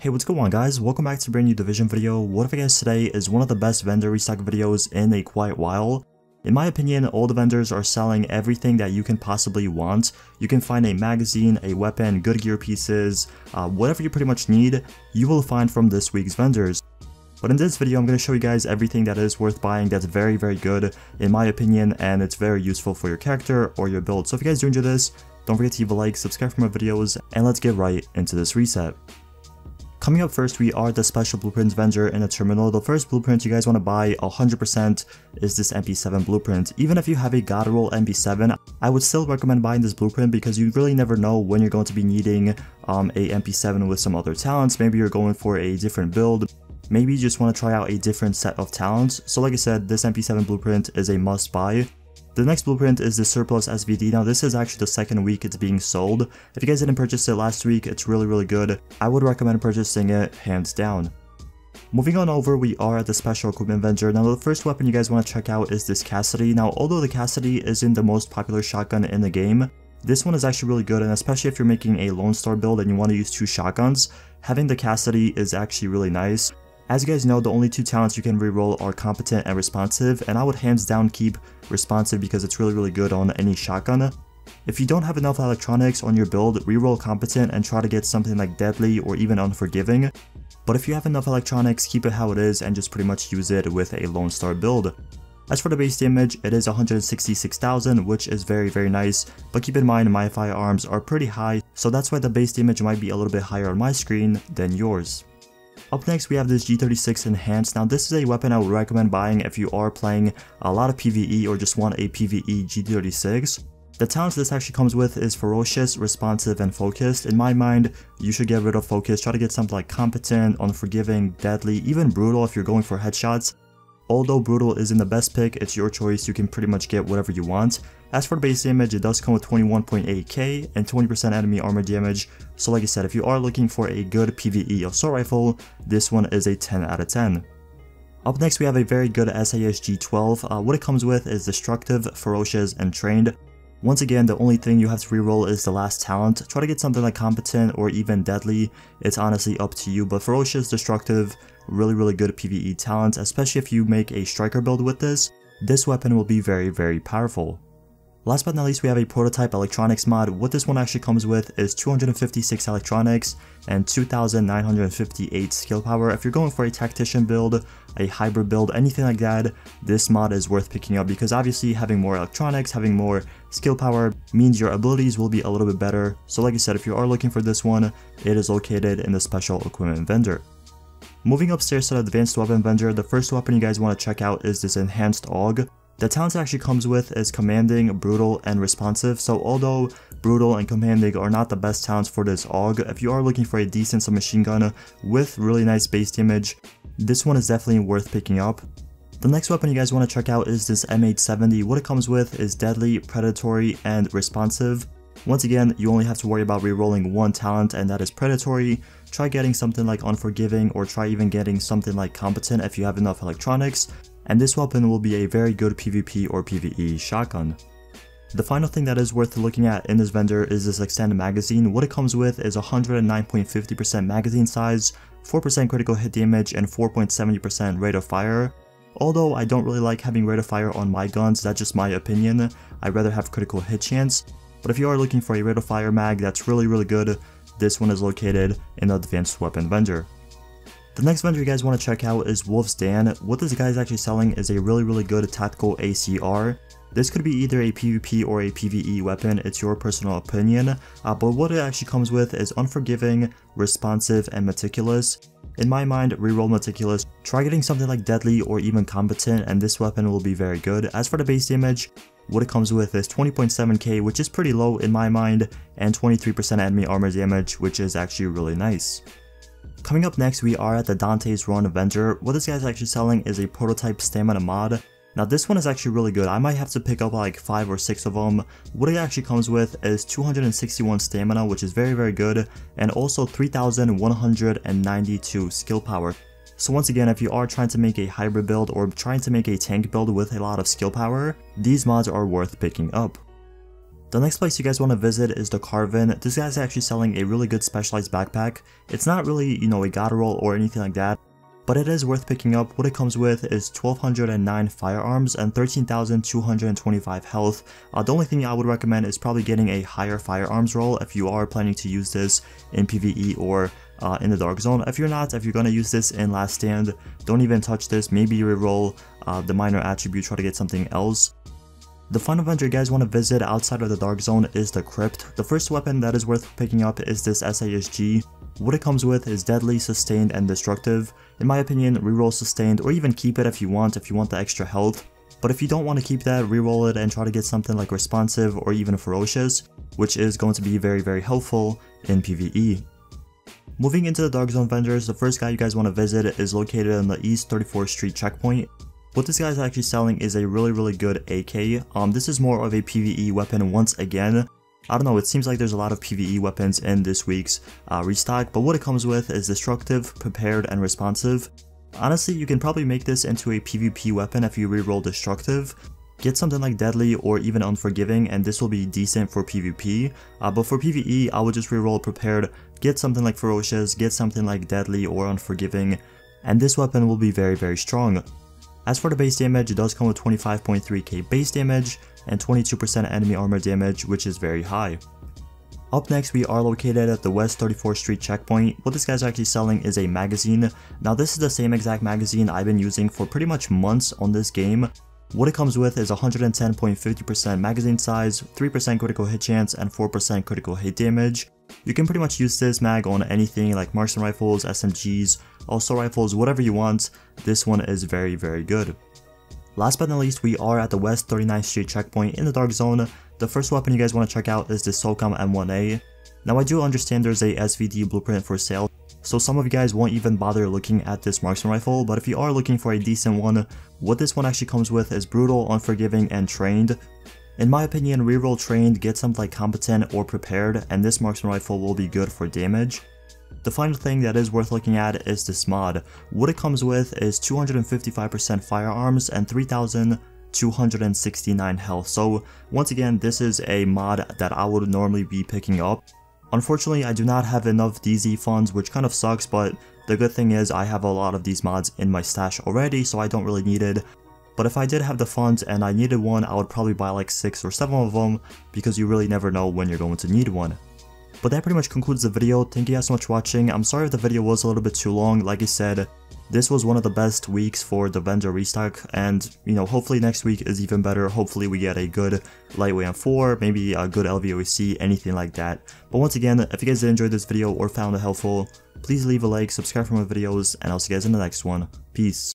Hey, what's going on guys? Welcome back to a brand new Division video. What if I guess today is one of the best vendor restock videos in a quite while. In my opinion, all the vendors are selling everything that you can possibly want. You can find a magazine, a weapon, good gear pieces, whatever you pretty much need, you will find from this week's vendors. But in this video, I'm going to show you guys everything that is worth buying that's very good in my opinion, and it's very useful for your character or your build. So if you guys do enjoy this, don't forget to leave a like, subscribe for more videos, and let's get right into this reset. Coming up first, we are the special blueprints vendor in a terminal. The first blueprint you guys want to buy 100% is this MP7 Blueprint. Even if you have a god roll MP7, I would still recommend buying this blueprint because you really never know when you're going to be needing a MP7 with some other talents. Maybe you're going for a different build. Maybe you just want to try out a different set of talents. So like I said, this MP7 Blueprint is a must buy. The next blueprint is the surplus SVD. Now this is actually the second week it's being sold. If you guys didn't purchase it last week, it's really good. I would recommend purchasing it hands down. Moving on over, we are at the special equipment vendor. Now the first weapon you guys want to check out is this Cassidy. Now although the Cassidy isn't the most popular shotgun in the game, this one is actually really good, and especially if you're making a Lone Star build and you want to use two shotguns, having the Cassidy is actually really nice. As you guys know, the only two talents you can reroll are competent and responsive, and I would hands down keep responsive because it's really good on any shotgun. If you don't have enough electronics on your build, reroll competent and try to get something like deadly or even unforgiving. But if you have enough electronics, keep it how it is and just pretty much use it with a Lone Star build. As for the base damage, it is 166,000, which is very nice, but keep in mind my firearms are pretty high, so that's why the base damage might be a little bit higher on my screen than yours. Up next, we have this G36 Enhanced. Now this is a weapon I would recommend buying if you are playing a lot of PvE or just want a PvE G36. The talents this actually comes with is Ferocious, Responsive, and Focused. In my mind, you should get rid of Focus, try to get something like Competent, Unforgiving, Deadly, even Brutal if you're going for headshots. Although Brutal isn't the best pick, it's your choice, you can pretty much get whatever you want. As for the base damage, it does come with 21.8k and 20% enemy armor damage, so like I said, if you are looking for a good PvE assault rifle, this one is a 10 out of 10. Up next, we have a very good SAS G12. What it comes with is Destructive, Ferocious, and Trained. Once again, the only thing you have to reroll is the last talent. Try to get something like Competent or even Deadly, it's honestly up to you, but Ferocious, Destructive, really good PvE talents, especially if you make a striker build with this. This weapon will be very powerful. Last but not least, we have a prototype electronics mod. What this one actually comes with is 256 electronics and 2,958 skill power. If you're going for a tactician build, a hybrid build, anything like that, this mod is worth picking up because obviously having more electronics, having more skill power means your abilities will be a little bit better. So like I said, if you are looking for this one, it is located in the special equipment vendor. Moving upstairs to the advanced weapon vendor, the first weapon you guys want to check out is this enhanced AUG. The talents it actually comes with is Commanding, Brutal, and Responsive. So although Brutal and Commanding are not the best talents for this AUG, if you are looking for a decent submachine gun with really nice base damage, this one is definitely worth picking up. The next weapon you guys want to check out is this M870. What it comes with is Deadly, Predatory, and Responsive. Once again, you only have to worry about rerolling one talent, and that is Predatory. Try getting something like Unforgiving, or try even getting something like Competent if you have enough electronics, and this weapon will be a very good PvP or PvE shotgun. The final thing that is worth looking at in this vendor is this extended magazine. What it comes with is 109.50% magazine size, 4% critical hit damage, and 4.70% rate of fire. Although I don't really like having rate of fire on my guns, that's just my opinion, I'd rather have critical hit chance. But if you are looking for a rate of fire mag that's really good, this one is located in the advanced weapon vendor. The next vendor you guys want to check out is Wolf's Den. What this guy is actually selling is a really good tactical ACR. This could be either a PvP or a PvE weapon, it's your personal opinion, but what it actually comes with is Unforgiving, Responsive, and Meticulous. In my mind, reroll Meticulous, try getting something like Deadly or even Competent, and this weapon will be very good. As for the base damage, what it comes with is 20.7k, which is pretty low in my mind, and 23% enemy armor damage, which is actually really nice. Coming up next, we are at the Dante's Run vendor. What this guy is actually selling is a prototype stamina mod. Now this one is actually really good. I might have to pick up like 5 or 6 of them. What it actually comes with is 261 stamina, which is very good, and also 3,192 skill power. So once again, if you are trying to make a hybrid build or trying to make a tank build with a lot of skill power, these mods are worth picking up. The next place you guys want to visit is the Carvin. This guy's actually selling a really good specialized backpack. It's not really, a god roll or anything like that, but it is worth picking up. What it comes with is 1209 firearms and 13,225 health. The only thing I would recommend is probably getting a higher firearms roll if you are planning to use this in PvE or in the Dark Zone. If you're not, if you're going to use this in Last Stand, don't even touch this. Maybe reroll the minor attribute, try to get something else. The final vendor you guys want to visit outside of the Dark Zone is the Crypt. The first weapon that is worth picking up is this SASG. What it comes with is deadly, sustained, and destructive. In my opinion, reroll sustained, or even keep it if you want the extra health. But if you don't want to keep that, reroll it and try to get something like responsive or even ferocious, which is going to be very, very helpful in PvE. Moving into the Dark Zone vendors, the first guy you guys want to visit is located in the East 34th Street checkpoint. What this guy is actually selling is a really good AK. This is more of a PvE weapon once again. I don't know, it seems like there's a lot of PvE weapons in this week's restock, but what it comes with is destructive, prepared, and responsive. Honestly, you can probably make this into a PvP weapon if you reroll destructive. Get something like deadly or even unforgiving, and this will be decent for PvP. But for PvE, I would just reroll prepared, get something like ferocious, get something like deadly or unforgiving, and this weapon will be very strong. As for the base damage, it does come with 25.3k base damage and 22% enemy armor damage, which is very high. Up next, we are located at the West 34th Street checkpoint. What this guy's actually selling is a magazine. Now this is the same exact magazine I've been using for pretty much months on this game. What it comes with is 110.50% magazine size, 3% critical hit chance, and 4% critical hit damage. You can pretty much use this mag on anything like marksman rifles, SMGs, assault rifles, whatever you want. This one is very good. Last but not least, we are at the West 39th Street checkpoint in the Dark Zone. The first weapon you guys want to check out is the SOCOM M1A. Now I do understand there's a SVD Blueprint for sale, so some of you guys won't even bother looking at this marksman rifle, but if you are looking for a decent one, what this one actually comes with is brutal, unforgiving, and trained. In my opinion, reroll trained, get something like competent or prepared, and this marksman rifle will be good for damage. The final thing that is worth looking at is this mod. What it comes with is 255% firearms and 3,269 health. So once again, this is a mod that I would normally be picking up. Unfortunately, I do not have enough DZ funds, which kind of sucks, but the good thing is I have a lot of these mods in my stash already, so I don't really need it. But if I did have the funds and I needed one, I would probably buy like 6 or 7 of them, because you really never know when you're going to need one. But that pretty much concludes the video. Thank you guys so much for watching. I'm sorry if the video was a little bit too long. Like I said, this was one of the best weeks for the vendor restock, and hopefully next week is even better. Hopefully we get a good lightweight M4, maybe a good LVOC, anything like that. But once again, if you guys did enjoy this video or found it helpful, please leave a like, subscribe for more videos, and I'll see you guys in the next one. Peace.